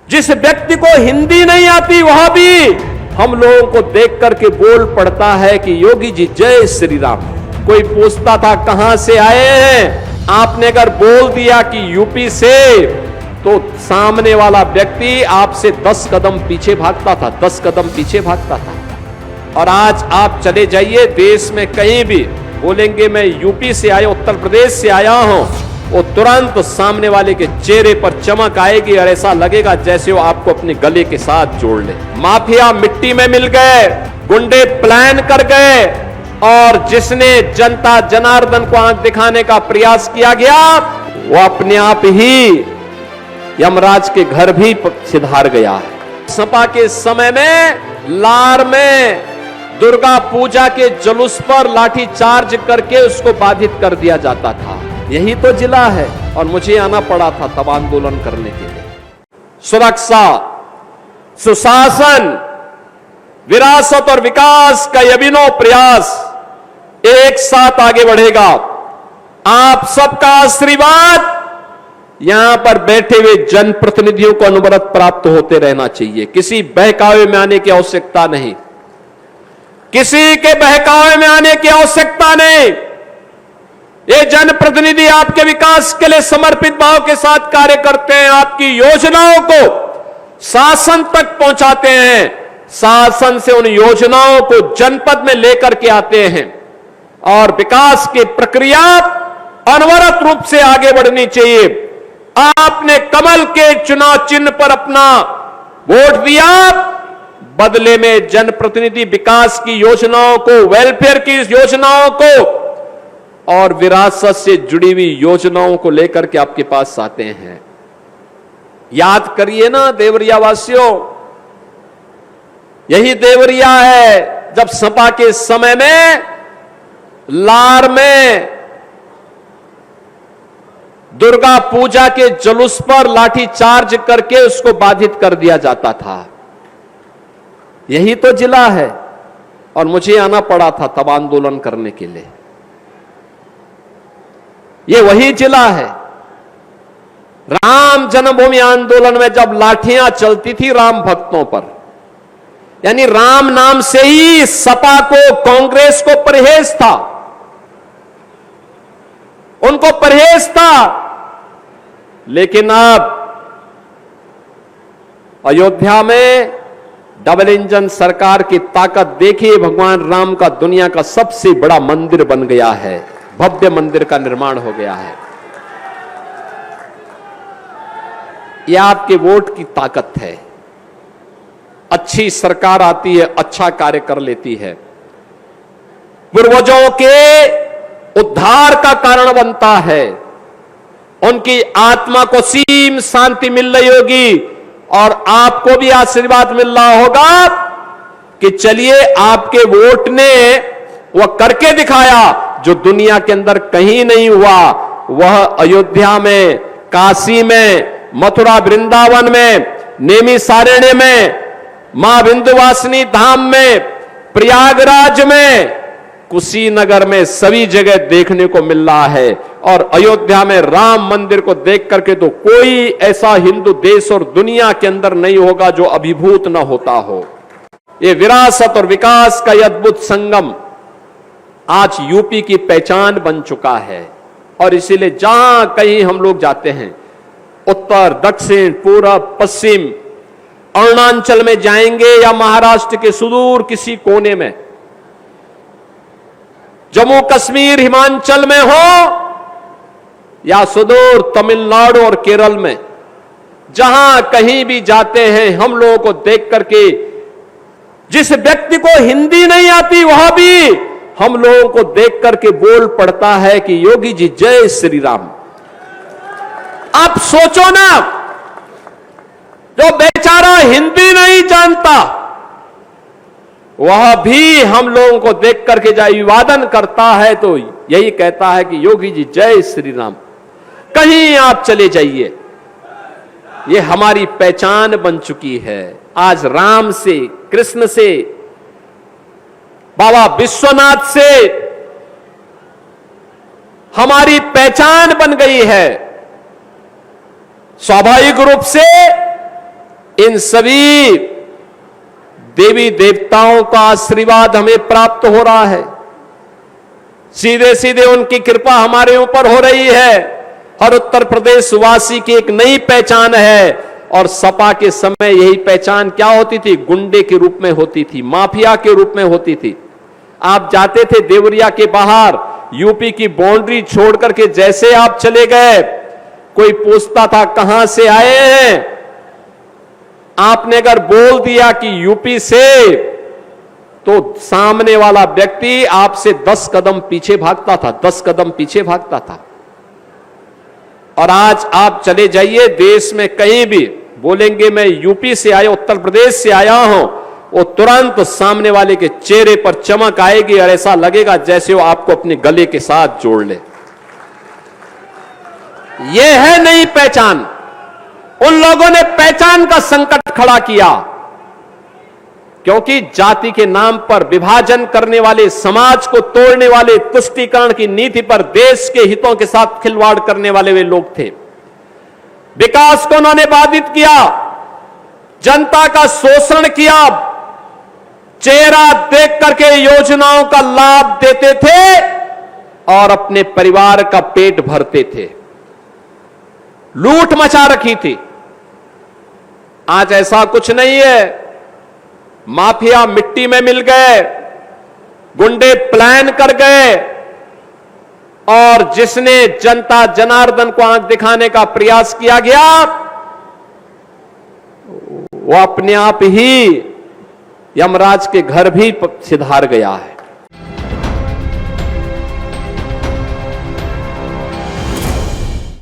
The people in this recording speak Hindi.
जिस व्यक्ति को हिंदी नहीं आती वह भी हम लोगों को देख करके बोल पड़ता है कि योगी जी जय श्री राम। कोई पूछता था कहां से आए हैं, आपने अगर बोल दिया कि यूपी से, तो सामने वाला व्यक्ति आपसे 10 कदम पीछे भागता था, 10 कदम पीछे भागता था। और आज आप चले जाइए देश में कहीं भी, बोलेंगे मैं यूपी से आया, उत्तर प्रदेश से आया हूं, वो तुरंत सामने वाले के चेहरे पर चमक आएगी और ऐसा लगेगा जैसे वो आपको अपने गले के साथ जोड़ ले। माफिया मिट्टी में मिल गए, गुंडे प्लान कर गए, और जिसने जनता जनार्दन को आंख दिखाने का प्रयास किया गया वो अपने आप ही यमराज के घर भी सिधार गया है। सपा के समय में लार में दुर्गा पूजा के जुलूस पर लाठी चार्ज करके उसको बाधित कर दिया जाता था। यही तो जिला है, और मुझे आना पड़ा था तब आंदोलन करने के लिए। सुरक्षा, सुशासन, विरासत और विकास का अभिनव प्रयास एक साथ आगे बढ़ेगा। आप सबका आशीर्वाद यहां पर बैठे हुए जनप्रतिनिधियों को अनवरत प्राप्त होते रहना चाहिए। किसी बहकावे में आने की आवश्यकता नहीं, किसी के बहकावे में आने की आवश्यकता नहीं। ये जनप्रतिनिधि आपके विकास के लिए समर्पित भाव के साथ कार्य करते हैं, आपकी योजनाओं को शासन तक पहुंचाते हैं, शासन से उन योजनाओं को जनपद में लेकर के आते हैं, और विकास की प्रक्रिया अनवरत रूप से आगे बढ़नी चाहिए। आपने कमल के चुनाव चिन्ह पर अपना वोट दिया, बदले में जनप्रतिनिधि विकास की योजनाओं को, वेलफेयर की योजनाओं को और विरासत से जुड़ी हुई योजनाओं को लेकर के आपके पास आते हैं। याद करिए ना देवरिया वासियों, यही देवरिया है जब सपा के समय में लार में दुर्गा पूजा के जुलूस पर लाठी चार्ज करके उसको बाधित कर दिया जाता था। यही तो जिला है, और मुझे आना पड़ा था तब आंदोलन करने के लिए। ये वही जिला है। राम जन्मभूमि आंदोलन में जब लाठियां चलती थी राम भक्तों पर, यानी राम नाम से ही सपा को, कांग्रेस को परहेज था, उनको परहेज था। लेकिन अब अयोध्या में डबल इंजन सरकार की ताकत देखिए, भगवान राम का दुनिया का सबसे बड़ा मंदिर बन गया है, भव्य मंदिर का निर्माण हो गया है। यह आपके वोट की ताकत है। अच्छी सरकार आती है, अच्छा कार्य कर लेती है, पूर्वजों के उद्धार का कारण बनता है, उनकी आत्मा को सीम शांति मिल रही होगी, और आपको भी आशीर्वाद मिल रहा होगा कि चलिए आपके वोट ने वह करके दिखाया जो दुनिया के अंदर कहीं नहीं हुआ। वह अयोध्या में, काशी में, मथुरा वृंदावन में, नेमी सारण्य में, मां विंध्यवासिनी धाम में, प्रयागराज में, कुशीनगर में, सभी जगह देखने को मिल रहा है। और अयोध्या में राम मंदिर को देख करके तो कोई ऐसा हिंदू देश और दुनिया के अंदर नहीं होगा जो अभिभूत न होता हो। ये विरासत और विकास का अद्भुत संगम आज यूपी की पहचान बन चुका है। और इसीलिए जहां कहीं हम लोग जाते हैं, उत्तर, दक्षिण, पूरब, पश्चिम, अरुणाचल में जाएंगे या महाराष्ट्र के सुदूर किसी कोने में, जम्मू कश्मीर हिमाचल में हो या सुदूर तमिलनाडु और केरल में, जहां कहीं भी जाते हैं हम लोगों को देख करके जिस व्यक्ति को हिंदी नहीं आती वह भी हम लोगों को देख करके बोल पड़ता है कि योगी जी जय श्री राम। आप सोचो ना, जो बेचारा हिंदी नहीं जानता वह भी हम लोगों को देख करके जब अभिवादन करता है तो यही कहता है कि योगी जी जय श्री राम। कहीं आप चले जाइए, ये हमारी पहचान बन चुकी है। आज राम से, कृष्ण से, बाबा विश्वनाथ से हमारी पहचान बन गई है। स्वाभाविक रूप से इन सभी देवी देवताओं का आशीर्वाद हमें प्राप्त हो रहा है, सीधे सीधे उनकी कृपा हमारे ऊपर हो रही है। हर उत्तर प्रदेश वासी की एक नई पहचान है। और सपा के समय यही पहचान क्या होती थी? गुंडे के रूप में होती थी, माफिया के रूप में होती थी। आप जाते थे देवरिया के बाहर, यूपी की बाउंड्री छोड़ करके जैसे आप चले गए, कोई पूछता था कहां से आए हैं। आपने अगर बोल दिया कि यूपी से, तो सामने वाला व्यक्ति आपसे 10 कदम पीछे भागता था, 10 कदम पीछे भागता था। और आज आप चले जाइए देश में कहीं भी, बोलेंगे मैं यूपी से आया, उत्तर प्रदेश से आया हूं, वो तुरंत सामने वाले के चेहरे पर चमक आएगी और ऐसा लगेगा जैसे वो आपको अपने गले के साथ जोड़ ले। यह है नई पहचान। उन लोगों ने पहचान का संकट खड़ा किया, क्योंकि जाति के नाम पर विभाजन करने वाले, समाज को तोड़ने वाले, तुष्टीकरण की नीति पर देश के हितों के साथ खिलवाड़ करने वाले वे लोग थे। विकास को उन्होंने बाधित किया, जनता का शोषण किया, चेहरा देख करके योजनाओं का लाभ देते थे और अपने परिवार का पेट भरते थे। लूट मचा रखी थी। आज ऐसा कुछ नहीं है। माफिया मिट्टी में मिल गए, गुंडे प्लान कर गए, और जिसने जनता जनार्दन को आंख दिखाने का प्रयास किया गया, वो अपने आप ही यमराज के घर भी सिधार गया है।